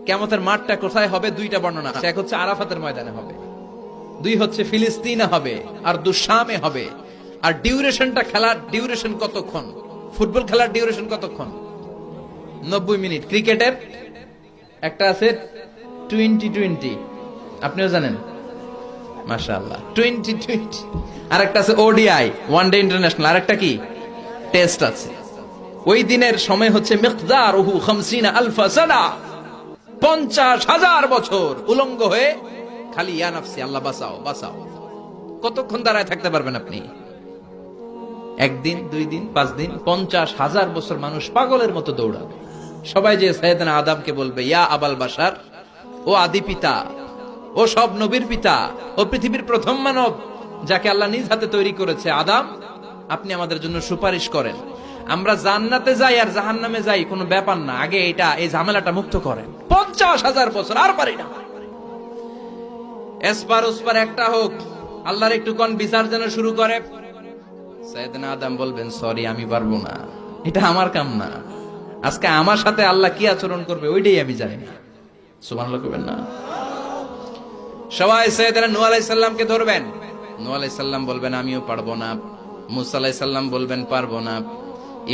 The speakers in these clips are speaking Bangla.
কিয়ামতের মাঠটা কোথায় হবে দুইটা বর্ণনা, এক হচ্ছে আরাফাতের ময়দানে হবে, দুই হচ্ছে ফিলিস্তিনে হবে, আর দুশামে হবে। আর ডিউরেশনটা, খেলার ডিউরেশন কতক্ষণ? ফুটবল খেলার ডিউরেশন কতক্ষণ? 90 মিনিট। ক্রিকেটের একটা আছে 20-20, আপনিও জানেন, মাশাআল্লাহ, 20-20। আর একটা আছে ওডিআই, ওয়ান ডে ইন্টারন্যাশনাল। আর একটা কি টেস্ট আছে। ওই দিনের সময় হচ্ছে মিকদারুহু 50 আলফা সানা, 50,000 বছর উলঙ্গ হয়ে খালি ইয়া নাফসি, আল্লাহ বাঁচাও বাঁচাও। কতক্ষণ দাঁড়ায় থাকতে পারবেন আপনি? একদিন, 2 দিন, 5 দিন, 50,000 বছর মানুষ পাগলের মতো দৌড়াবে। সবাই যে সাইয়েদনা আদমকে বলবে, ইয়া আবাল বাশার, ও আদি পিতা, ও সব নবীর পিতা, ও পৃথিবীর প্রথম মানব যাকে আল্লাহ নিজ হাতে তৈরি করেছে, আদম, আপনি আমাদের জন্য সুপারিশ করেন। আমরা জান্নাতে যাই আর জাহান্নামে যাই কোনো ব্যাপার না, আগে এই ঝামেলাটা মুক্ত করেন। 50,000 বছর আর পারি না। এসপার ওসপার একটা হোক, আল্লাহর একটু কোন বিচার যেন শুরু করে। সাইয়েদনা আদম বলবেন, সরি, আমি পারবো না, এটা আমার কাম না। আজকে আমার সাথে আল্লাহ কি আচরণ করবে ওইটাই আমি জানি না। সুবহানাল্লাহ কইবেন না? সবাই সাইয়েদনা নূহ আলাইহিস সালামকে ধরবেন। নূহ আলাইহিস সালাম বলবেন, আমিও পারবো না। মুসা আলাইহিস সালাম বলবেন, পারবো না।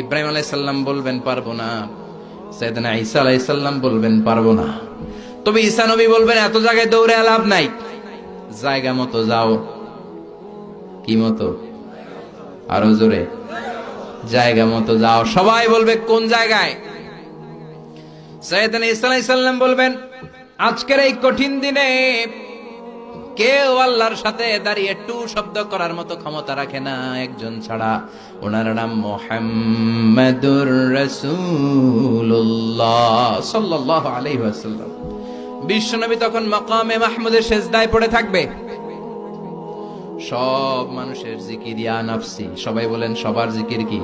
ইব্রাহিম আলাইহিস সালাম বলবেন, পারবো না। সাইয়েদনা ঈসা আলাইহিস সালাম বলবেন, পারবো না। তবে ঈসা নবী বলবেন, এত জায়গায় দৌড়ে লাভ নাই, জায়গা মতো যাও। কি মতো? আরো জোরে, জায়গা মতো যাও। সবাই বলবে, কোন জায়গায়? সাইয়েদনা ঈসা আলাইহিস সালাম বলবেন, আজকের এই কঠিন দিনে কেউ আল্লাহর সাথে দাঁড়িয়ে টু শব্দ করার মতো ক্ষমতা রাখে না, একজন ছাড়া। ওনার নাম মুহাম্মাদুর রাসূলুল্লাহ সাল্লাল্লাহু আলাইহি ওয়াসাল্লাম। বিশ্বনবী তখন মাকামে মাহমুদের সেজদায় পড়ে থাকবে। সব মানুষের জিকির ইয়া নাফসি। সবাই বলেন, সবার জিকির কি?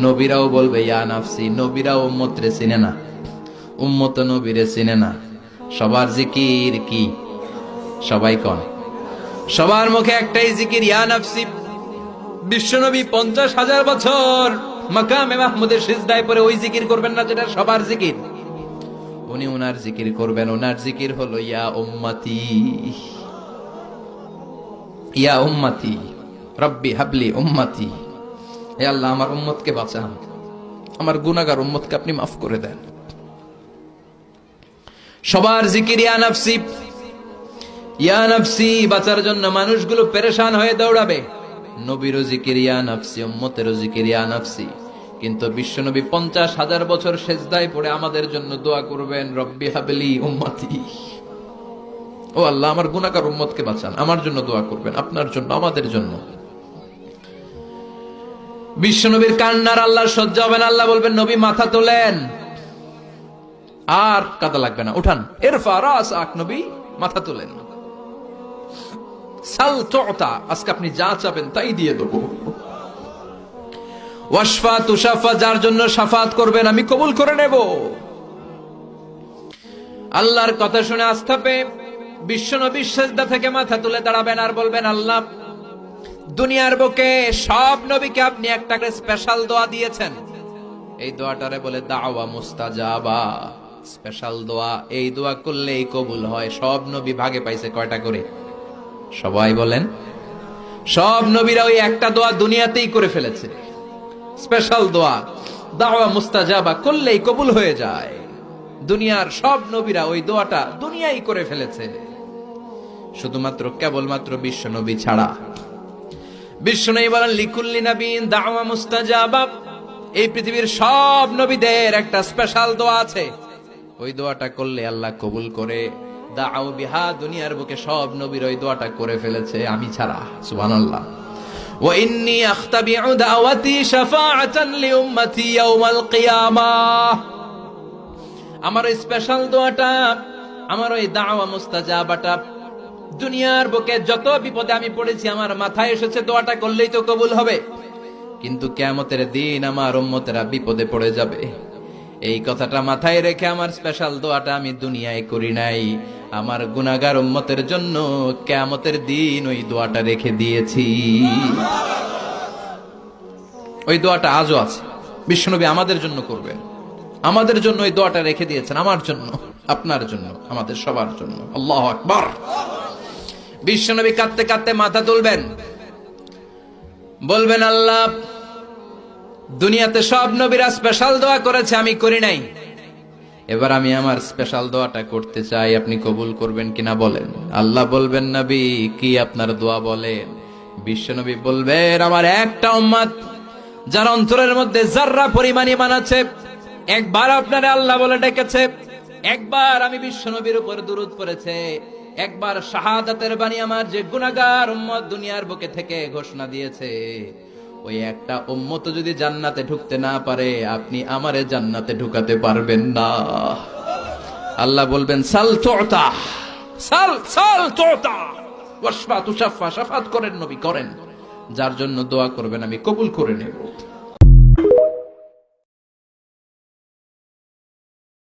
নবীরাও বলবে ইয়া নাফসি। নবীরাও উম্মতরে চিনে না, উম্মত নবীরে চিনে না। সবার জিকির কি? সবাই কোন? সবার মুখে একটাই জিকির, ইয়া নাফসি। বিশ্বনবী 50,000 বছর মাকামে মাহমুদের সিজদায় পড়ে ওই জিকির করবেন না যেটা সবার জিকির। উনি ওনার জিকির করবেন। ওনার জিকির হলো ইয়া উম্মতি, ইয়া উম্মতি রব্বি হাবলি উম্মতি। হে আল্লাহ, আমার উম্মতকে বাঁচান, আমার গুনাহগার উম্মতকে আপনি মাফ করে দেন। সবার জিকির ইয়া নাফসি, ইয়া নাফসি। বাঁচার জন্য মানুষগুলো পেরেশান হয়ে দৌড়াবে। নবীরও জিকির ইয়া নাফসি, উম্মতেরও জিকির ইয়া নাফসি। কিন্তু বিশ্বনবী 50,000 বছর সেজদায় পড়ে আমাদের জন্য দোয়া করবেন, রব্বি হাবলি উম্মতি। ও আল্লাহ, আমার গুনাহগার উম্মতকে বাঁচান, আমার জন্য দোয়া করবেন, আপনার জন্য, আমাদের জন্য। বিশ্বনবীর কান্নার আল্লাহর সহ্য হবে না। আল্লাহ বলবেন, নবী মাথা তোলেন, আর কাদা লাগবে না, উঠান। ইরফা রাসাক, নবী মাথা তোলেন। সাল তুতা, আজকে আপনি যা চাবেন তাই দিয়ে দেব। ওয়াশফা তুশাফা, যার জন্য শাফাত করবেন আমি কবুল করে নেব। আল্লাহর কথা শুনে আস্থা পেয়ে বিশ্বনবী সিজদা থেকে মাথা তুলে দাঁড়াবেন আর বলবেন, আল্লাহ, দুনিয়ার বুকে সব নবীকে আপনি একটা করে স্পেশাল দোয়া দিয়েছেন। এই দোয়াটারে বলে দাওয়া মুস্তাজাবা, স্পেশাল দোয়া। এই দোয়া করলেই কবুল হয়। সব নবী ভাগে পাইছে কয়টা করে? সবাই বলেন, সব নবীরা ওই একটা দোয়া দুনিয়াতেই করে ফেলেছে, স্পেশাল দোয়া। দাওয়া মুস্তাজাবা করলেই কবুল হয়ে যায়। দুনিয়ার সব নবীরা ওই দোয়াটা দুনিয়ায় করে ফেলেছে, শুধুমাত্র কেবলমাত্র বিশ্ব নবী ছাড়া। বিশ্ব নবী বলেন, লিকুল্লি নবীন দাওয়া মুস্তাজাবা। এই পৃথিবীর সব নবীদের একটা স্পেশাল দোয়া আছে, ওই দোয়াটা করলে আল্লাহ কবুল করে। দাও বিহা, দুনিয়ার বুকে সব নবীর ওই দোয়াটা করে ফেলেছে, আমি ছাড়া। সুবহানাল্লাহ। ওয়া ইন্নী আখতাবিউ দাওয়াতি শাফাআতান লিউম্মতি ইয়াউমাল কিয়ামাহ। আমার ওই স্পেশাল দোয়াটা, আমার ওই দাওয়া মুস্তাজাবাটা দুনিয়ার বুকে যত বিপদে আমি পড়েছি, আমার মাথায় এসেছে দোয়াটা করলেই তো কবুল হবে। কিন্তু কিয়ামতের দিন আমার উম্মতেরা বিপদে পড়ে যাবে, এই কথাটা মাথায় রেখে আমার স্পেশাল দোয়াটা আমি দুনিয়ায় করি নাই। আমার গুনাহগার উম্মতের জন্য কিয়ামতের দিন ওই দোয়াটা রেখে দিয়েছি। ওই দোয়াটা আজও আছে, বিশ্বনবী আমাদের জন্য করবেন। আমাদের জন্য এই দোয়াটা রেখে দিয়েছেন, আমার জন্য, আপনার জন্য, আমাদের সবার জন্য। আল্লাহু আকবার। বিশ্বনবী কাঁদতে কাঁদতে মাথা তুলবেন, বলবেন আল্লাহ, দুনিয়াতে সব নবীরা স্পেশাল দোয়া করেছে, আমি করি নাই, এবার আমি আমার স্পেশাল দোয়াটা করতে চাই, আপনি কবুল করবেন কিনা বলেন। আল্লাহ বলবেন, নবী কি আপনার দোয়া বলেন? বিশ্বনবী বলবেন, আমার একটা উম্মত যার অন্তরের মধ্যে যাররা পরিমাণ ঈমান আছে, একবার আপনারে আল্লাহ বলে ডেকেছে, একবার আমি বিশ্বনবীর উপর দুরূদ পড়েছে, একবার শাহাদাতের বাণী আমার যে গুনাহগার উম্মত দুনিয়ার বুকে থেকে ঘোষণা দিয়েছে, ওই একটা উম্মত যদি জান্নাতে ঢুকতে না পারে, আপনি আমারে জান্নাতে ঢুকাতে পারবেন না। আল্লাহ বলবেন, সাল তুতা, সাল সাল তুতা ওয়াশফা তুশাফা, শাফাত করেন নবী, করেন, যার জন্য দোয়া করবেন আমি কবুল করে নেব।